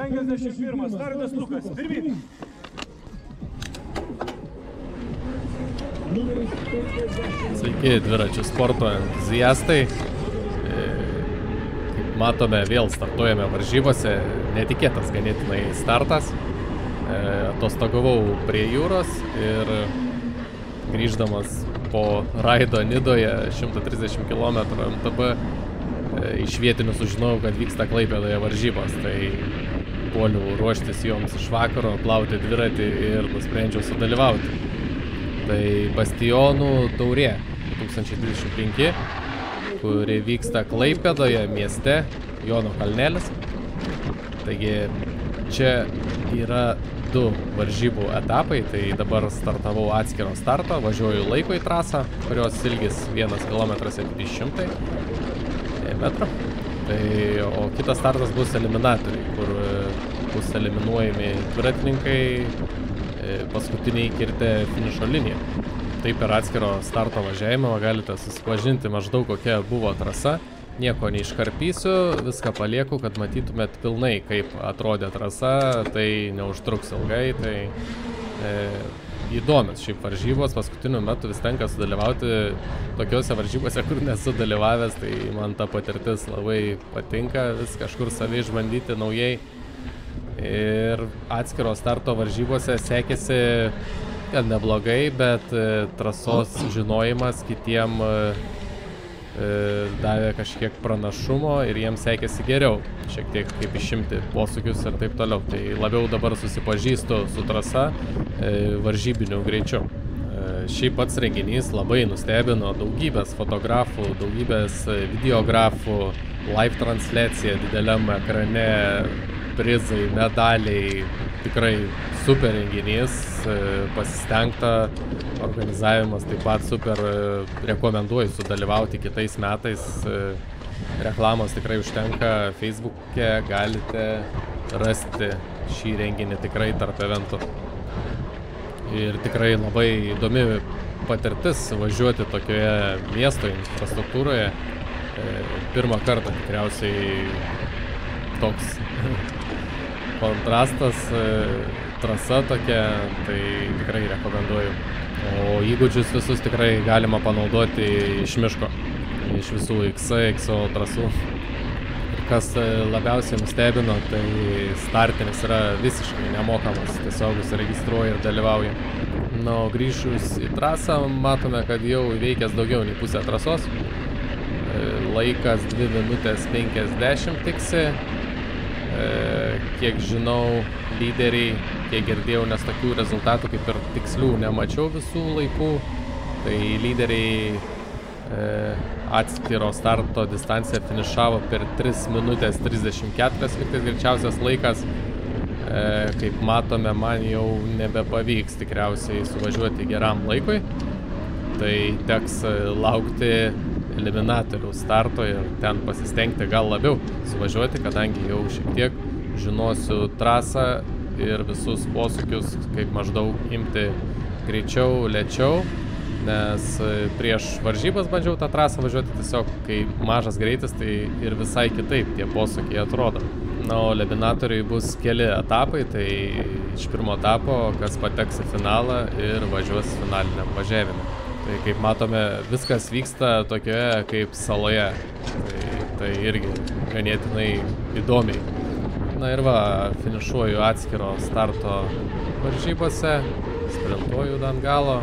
51. Startas Lukas. Pirmyn. Sveiki, dviračių sporto entuziastai. Kaip matome, vėl startuojame varžybose. Netikėtas ganėtinai startas. Atostogavau prie jūros ir grįždamas po raido Nidoje 130 km MTB iš vietinių sužinojau, kad vyksta Klaipėdoje varžybos. Tai puoliau ruoštis joms iš vakaro, plauti dviratį ir nusprendžiau sudalyvauti. Tai Bastionų taurė 2025, kuri vyksta Klaipėdoje mieste, Jono kalnelis. Taigi čia yra du varžybų etapai, tai dabar startavau atskiro starto, važiuoju laiko į trasą, kurios ilgis 1 km 700 metrų. Tai, o kitas startas bus eliminatoriai, kur bus eliminuojami dviratininkai paskutiniai kirtę finišo liniją. Tai per atskiro starto važiavimą galite susipažinti maždaug kokia buvo trasa. Nieko neiškarpysiu, viską palieku, kad matytumėt pilnai, kaip atrodė trasa, tai neužtruks ilgai, tai įdomios šiaip varžybos. Paskutiniu metu vis tenka sudalyvauti tokiuose varžybose, kur nesu dalyvavęs, tai man ta patirtis labai patinka, vis kažkur save išbandyti naujai. Ir atskiro starto varžybose sekėsi gan neblogai, bet trasos žinojimas kitiem davė kažkiek pranašumo ir jiems sekėsi geriau, šiek tiek kaip išimti posūkius ir taip toliau. Tai labiau dabar susipažįstu su trasa varžybiniu greičiu. Šiaip pats renginys labai nustebino, daugybės fotografų, daugybės videografų, live transliacija dideliam ekrane, prizai, medaliai, tikrai super renginys, pasistengta, organizavimas taip pat super, rekomenduoju sudalyvauti kitais metais, reklamos tikrai užtenka, Facebook'e galite rasti šį renginį tikrai tarp eventų. Ir tikrai labai įdomi patirtis važiuoti tokioje miesto infrastruktūroje, pirmą kartą tikriausiai toks kontrastas, trasa tokia, tai tikrai rekomenduoju. O įgūdžius visus tikrai galima panaudoti iš miško, iš visų XO trasų. Ir kas labiausiai nustebino, tai startinis yra visiškai nemokamas, tiesiog užsiregistruoji ir dalyvauji. Na, o grįžus į trasą matome, kad jau įveikęs daugiau nei pusę trasos. Laikas 2 minutės 50 tiksi. Kiek žinau, lyderiai, kiek girdėjau, nes tokių rezultatų kaip ir tikslių nemačiau visų laikų, tai lyderiai atskiro starto distanciją finišavo per 3 minutės 34, liktais greičiausias laikas. Kaip matome, man jau nebepavyks tikriausiai suvažiuoti geram laikui, tai teks laukti eliminatorių starto ir ten pasistengti gal labiau suvažiuoti, kadangi jau šiek tiek žinosiu trasą ir visus posūkius, kaip maždaug imti greičiau, lėčiau, nes prieš varžybas bandžiau tą trasą važiuoti tiesiog, kai mažas greitis, tai ir visai kitaip tie posūkiai atrodo. Na, o eliminatoriai bus keli etapai, tai iš pirmo etapo, kas pateks į finalą ir važiuos finaliniam važiavime. Tai kaip matome, viskas vyksta tokioje kaip saloje, tai irgi ganėtinai įdomiai. Na ir va, finišuoju atskiro starto varžybose, sprintuoju ant galo,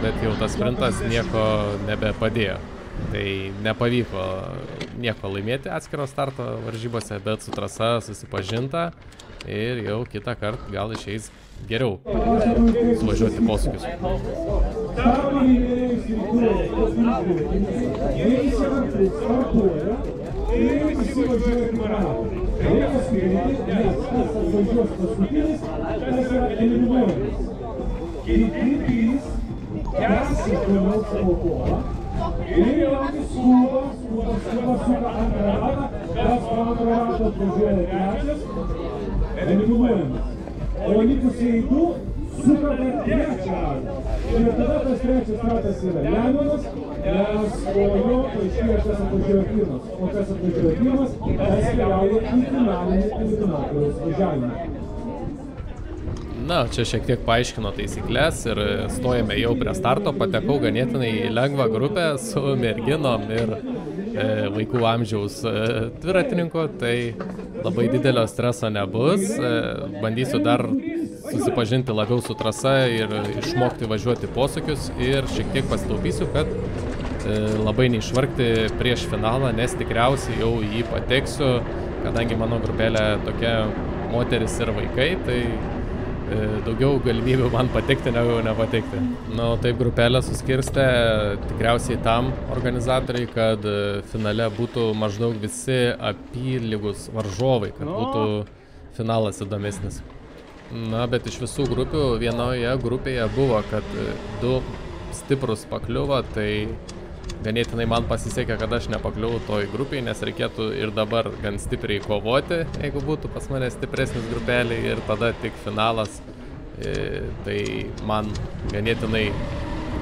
bet jau tas sprintas nieko nebepadėjo. Tai nepavyko nieko laimėti atskiro starto varžybose, bet su trasa susipažinta ir jau kitą kartą gal išeis geriau suvažiuoti posūkius. O likusieji du suka per trečią. Ir tada tas trečias ratas yra lengvas, nes po jo paaiškėja, kas atvažiuoja pirmas. O kas atvažiuoja pirmas, tas keliauja į finalinį eliminatoriaus važiavimą. Na, čia šiek tiek paaiškino taisyklės ir stojame jau prie starto, patekau ganėtinai lengvą grupę su merginom ir vaikų amžiaus dviratininkų, tai labai didelio streso nebus, bandysiu dar susipažinti labiau su trasa ir išmokti važiuoti posūkius ir šiek tiek pasitaupysiu, kad labai neišvargti prieš finalą, nes tikriausiai jau jį pateksiu, kadangi mano grupelė tokia moteris ir vaikai, tai daugiau galimybių man patekti negu nepatekti. Na, taip grupelę suskirstė tikriausiai tam organizatoriai, kad finale būtų maždaug visi apylygus varžovai, kad būtų finalas įdomesnis. Na, bet iš visų grupių vienoje grupėje buvo, kad du stiprus pakliuvo, tai ganėtinai man pasisekė, kad aš nepakliuvau toj grupiai, nes reikėtų ir dabar gan stipriai kovoti, jeigu būtų pas mane stipresnis grupelė ir tada tik finalas. Tai man ganėtinai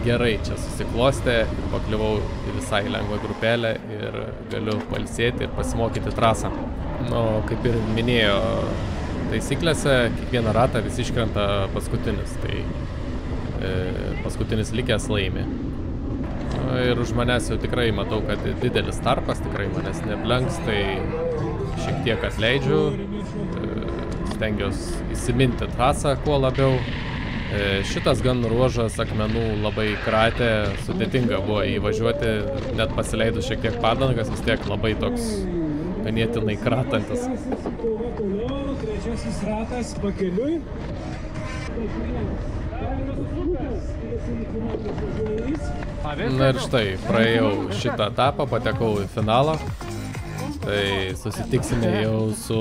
gerai čia susiklostė, pakliuvau į visai lengvą grupelę ir galiu pailsėti ir pasimokyti trasą. Nu, kaip ir minėjo taisyklėse, kiekvieną ratą visi iškrenta paskutinis, tai paskutinis likęs laimi. Ir už manęs jau tikrai matau, kad didelis tarpas, tikrai manęs neblenks, tai šiek tiek atleidžiu, stengiuosi įsiminti trasą kuo labiau. Šitas gan ruožas akmenų labai kratė, sudėtinga buvo įvažiuoti, net pasileidus šiek tiek padangas, vis tiek labai toks ganėtinai kratantis. Trečiasis ratas pakeliui. Na ir štai, praėjau šitą etapą, patekau į finalą, tai susitiksime jau su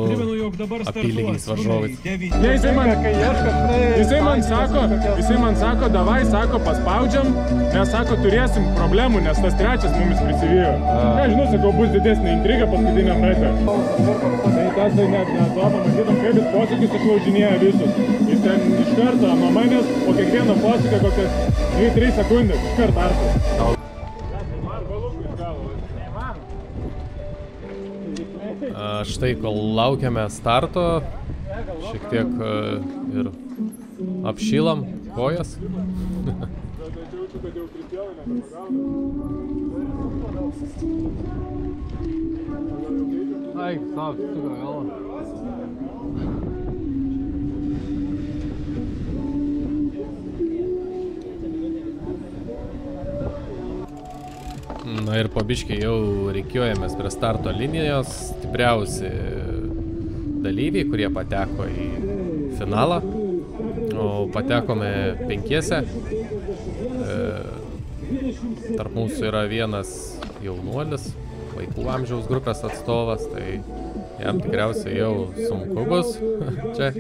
apylygiais varžovais. Jisai man sako, davai, sako, paspaudžiam, mes sako, turėsim problemų, nes tas trečias mumis prisivijo. Nežinau, sakau, bus didesnė intriga paskutiniam ratą. Tai tas net neatrodo, matytum, kaip jis posūkis išlaužinėja visus. Jis ten iš karto nuo manęs po kiekvieno posūkio kokias 2-3 sekundės, iš karto artas. Štai, kol laukiame starto, šiek tiek ir apšylam kojas. Na ir po biškį jau reikiuojamės prie starto linijos, stipriausi dalyviai, kurie pateko į finalą, o patekome 5. Tarp mūsų yra vienas jaunuolis, vaikų amžiaus grupės atstovas, tai jam tikriausiai jau sunku bus čia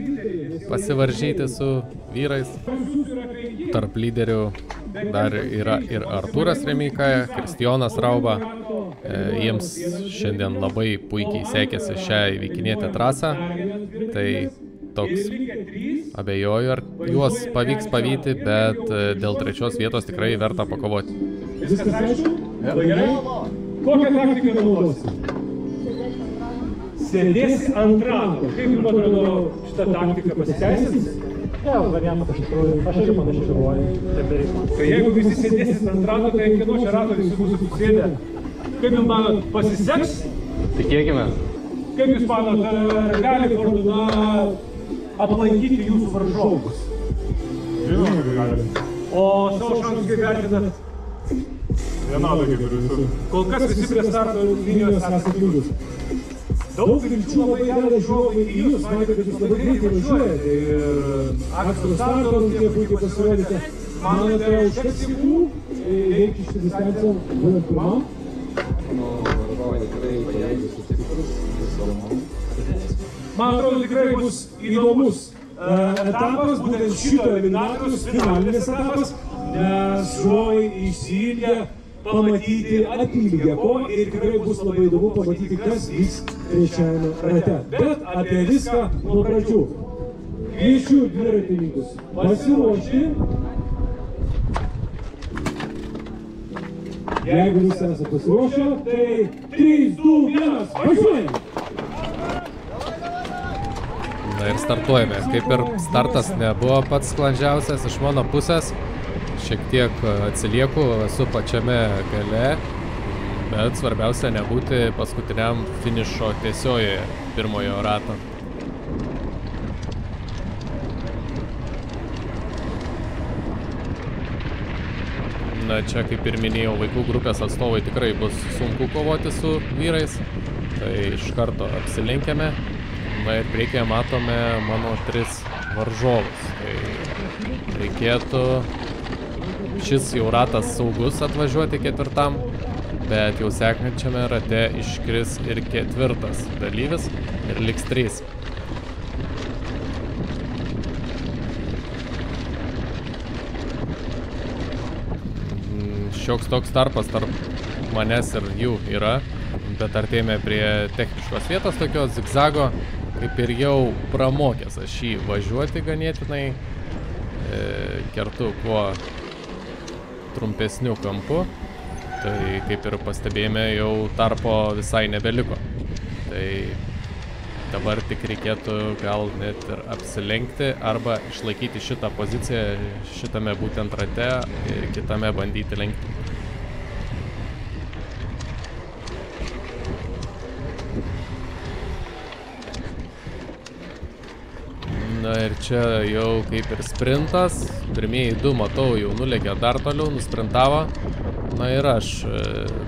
pasivaržyti su vyrais. Tarp lyderių dar yra ir Artūras Remeika, Kristijonas Rauba. Jiems šiandien labai puikiai sekėsi šią įveikinėti trasą. Tai toks abejoju, ar juos pavyks pavyti, bet dėl trečios vietos tikrai verta pakovoti. Viskas aišku? Gerai? Kokią taktiką naudosi? Sėdėsi ant rato. Kaip jums atrodo šitą taktiką pasiteisins? Variantas iš tikrųjų, aš irgi panašiai galvoju. Tai jeigu visi sėdėsit ant rato, tai ant kieno čia rato visi būsų susėdę. Kaip jums manot, pasiseks? Tikėkime. Kaip jūs manot, gali Fortuna aplankyti jūsų varžovus? Žinoma, kad gali. O savo šansus kaip vertinat? Vienodai kaip ir visur. Kol kas visi prie starto linijos esate lygus. Daug vilčių labai deda žiūrovai į jūs, matėte, kad jūs labai greitai važiuojate ir anksto starto rungtyje puikiai pasirodėte. Manote, užteks jėgų įveikti šitą distanciją būtent pirmam? Man atrodo, tikrai bus įdomus etapas, būtent šito eliminatoriaus finalinis etapas, nes žiūrovai išsiilgę pamatyti apylygę kovą ir tikrai bus labai įdomu pamatyti, kas vyks trečiajame rate. Bet apie viską nuo pradžių. Kviečiu dviratininkus pasiruošti. Jeigu visi esate pasiruošę, tai 3, 2, 1, važiuojame! Na ir startuojame. Kaip ir startas nebuvo pats sklandžiausias iš mano pusės. Šiek tiek atsilieku, esu pačiame gale, bet svarbiausia nebūti paskutiniam finišo tiesiojoje pirmojo rato. Na, čia, kaip ir minėjau, vaikų grupės atstovai tikrai bus sunku kovoti su vyrais, tai iš karto apsilenkėme. Na ir priekyje matome mano 3 varžovus. Tai reikėtų šis jau ratas saugus atvažiuoti 4, bet jau sekančiame rate iškris ir 4 dalyvis ir liks 3. Šioks toks tarpas tarp manęs ir jų yra, bet artėjame prie techniškos vietos tokios zigzago, kaip ir jau pramokęs aš jį važiuoti ganėtinai, kertu kuo trumpesniu kampu, tai kaip ir pastebėjome, jau tarpo visai nebeliko. Tai dabar tik reikėtų gal net ir apsilenkti arba išlaikyti šitą poziciją šitame būtent rate ir kitame bandyti lenkti. Na ir čia jau kaip ir sprintas, pirmieji 2 matau jau nulėkė dar toliau, nusprintavo. Na ir aš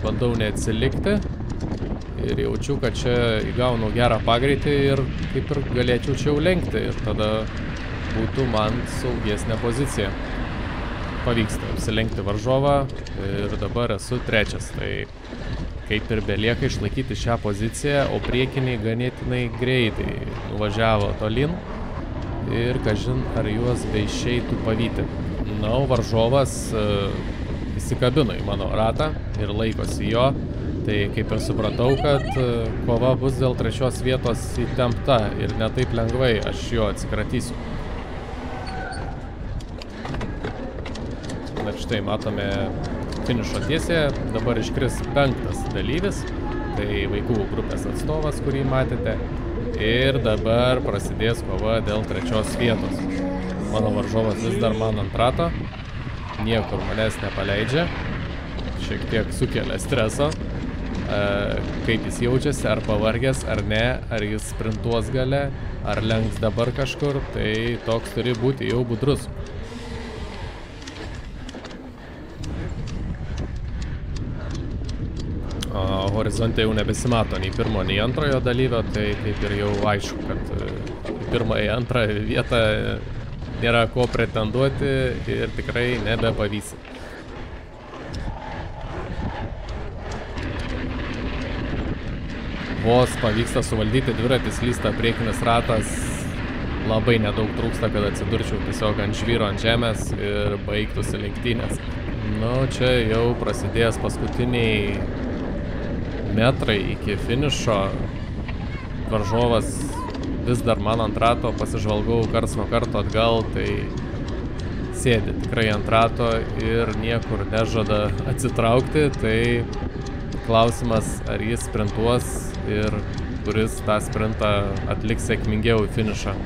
bandau neatsilikti ir jaučiu, kad čia įgaunu gerą pagreitį ir kaip ir galėčiau čia jau lenkti ir tada būtų man saugesnė pozicija. Pavyksta apsilenkti varžovą ir dabar esu 3, tai kaip ir belieka išlaikyti šią poziciją, o priekiniai ganėtinai greitai nuvažiavo tolyn. Ir kažin ar juos beišeitų pavyti. Na, o varžovas įsikabino į mano ratą ir laikosi jo. Tai kaip ir supratau, kad kova bus dėl 3 vietos įtempta ir ne taip lengvai aš jo atsikratysiu. Na štai matome finišo tiesėje. Dabar iškris 5 dalyvis. Tai vaikų grupės atstovas, kurį matėte. Ir dabar prasidės kova dėl 3 vietos. Mano varžovas vis dar man ant rato, niekur manęs nepaleidžia, šiek tiek sukelia streso, kaip jis jaučiasi, ar pavargęs, ar ne, ar jis sprintuos gale, ar lenks dabar kažkur, tai toks turi būti jau budrus. Horizonte jau nebesimato nei 1, nei 2 dalyvio, tai kaip ir jau aišku, kad 1 ir 2 vietą nėra ko pretenduoti ir tikrai nebepavysi. Vos pavyksta suvaldyti dviratį, slysta priekinis ratas, labai nedaug trūksta, kad atsidurčiau tiesiog ant žvyro ant žemės ir baigtųsi lenktynės. Nu, čia jau prasidėjęs paskutiniai metrai iki finišo, varžovas vis dar man ant rato, pasižvalgau karts nuo karto atgal, tai sėdi tikrai ant rato ir niekur nežada atsitraukti, tai klausimas, ar jis sprintuos ir kuris tą sprintą atliks sėkmingiau į finišą.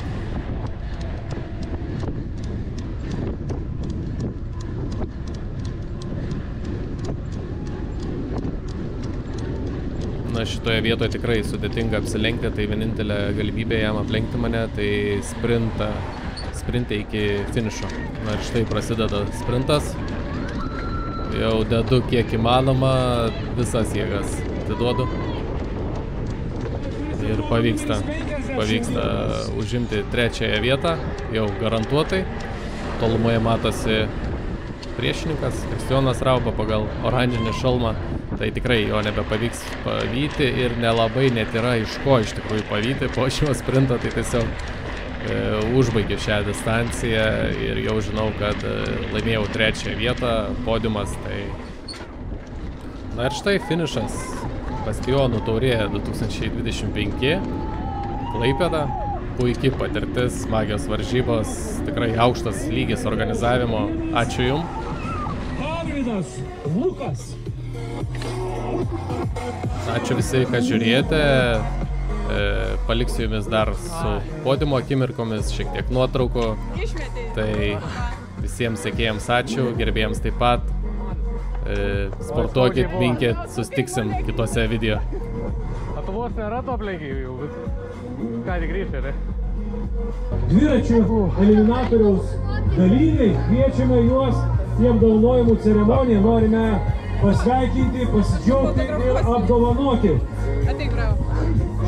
Na, šitoje vietoje tikrai sudėtinga apsilenkti, tai vienintelė galimybė jam aplenkti mane, tai sprinte iki finišo. Na ir štai prasideda sprintas. Jau dedu kiek įmanoma, visas jėgas atiduodu. Ir pavyksta užimti 3 vietą, jau garantuotai. Tolumoje matosi priešininkas, Kristijonas Rauba pagal oranžinį šalmą. Tai tikrai jo nebepavyks pavyti ir nelabai net yra iš ko iš tikrųjų pavyti. Po šio sprinto tai tiesiog užbaigiu šią distanciją ir jau žinau, kad laimėjau 3 vietą, podiumas. Tai... Na ir štai finišas. Bastionų taurė 2025. Klaipėda. Puikiai patirtis, smagios varžybos, tikrai aukštas lygis organizavimo. Ačiū Jums. Pagrindas Lukas Ačiū visi, kad žiūrėjote. Paliksiu jumis dar su podiumo akimirkomis, šiek tiek nuotraukų. Tai visiems sekėjams ačiū, gerbėjams taip pat. Sportuokit, minkit, sustiksim kitose video. Lietuvos nėra to aplenkiai jau, ką tik grįžti, ne? Dviračių eliminatoriaus dalyviai, kviečiame juos į apdovanojimų ceremoniją, norime pasveikinti, pasidžiaugti ir apdovanoti.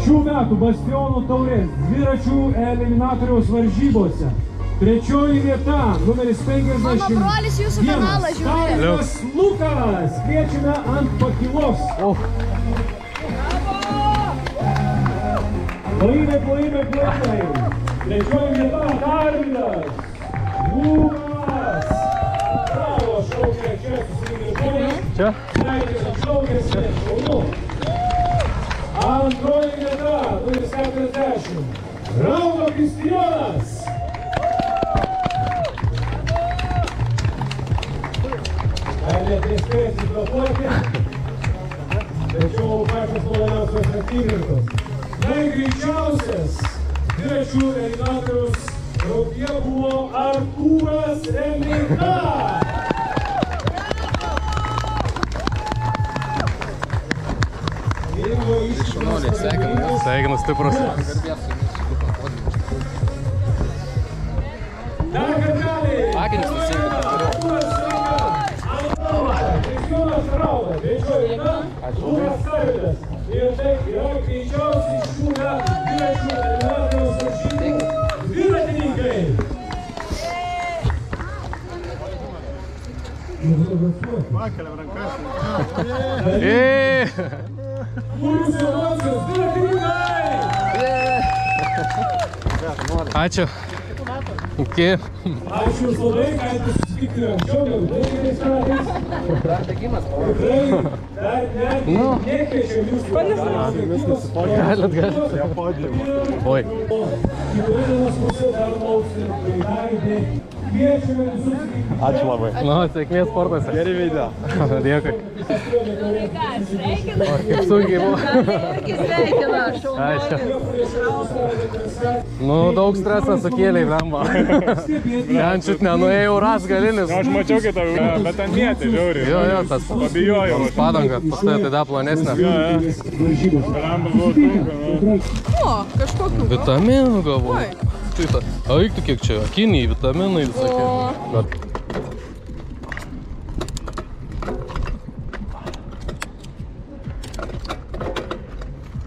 Šių metų Bastionų taurės dviračių eliminatoriaus varžybose. Trečioji vieta, numeris 50. Mano brolis jūsų kanalą žiūri. Stalinas Lukas, kviečiame ant pakylos. Plojimai. Trečioji vieta, Arvidas Lukas. Bravo, šaukia, čia susirinkė žmonės. Čia? Šaukėsi, šaunu. Antroji vieta, numeris 40. Raudo Kristijonas. Nespėjęs įkvėpuoti, tačiau pačios maloniausios akimirkos. Greičiausias dviračių eliminatoriaus rungtyje buvo Artūras Remeika. Sveikinu stiprus. Dar kartelį. Kristijonas Rauda, trečioji vieta, Lukas Arvidas. Ir tai yra greičiausiai šių metų dviračių eliminatoriaus varžybų dviratininkai. Pakeliam rankas. Mūsų emocijos dviratininkai. Ačiū. Iki. Ačiū jūs labai, galite susitikti anksčiau, kitais metais. Tikrai, dar nekviečiam jūsų. Galit. Oi. Kitoje dienos pusėje dar lauksim, tai galite. Kviečiame visus susitikti. Ačiū labai. Sėkmės sportuose. Geri video. Dėkui. Sveikinu. Kaip sunkiai buvo. Irgi sveikinu. Ačiū. Daug streso sukėlė į blemba. Ten šit nenuėjau rasgalinis. Aš mačiau kitą, bet ant mėtį žiauri. Jo, tas Pabijojau. padanga, pas tai da plonesnė. Blemba buvo trunka. O, kažkokiu. Vitaminų gavau. Eik tu kiek čia, akiniai, vitaminai visokie.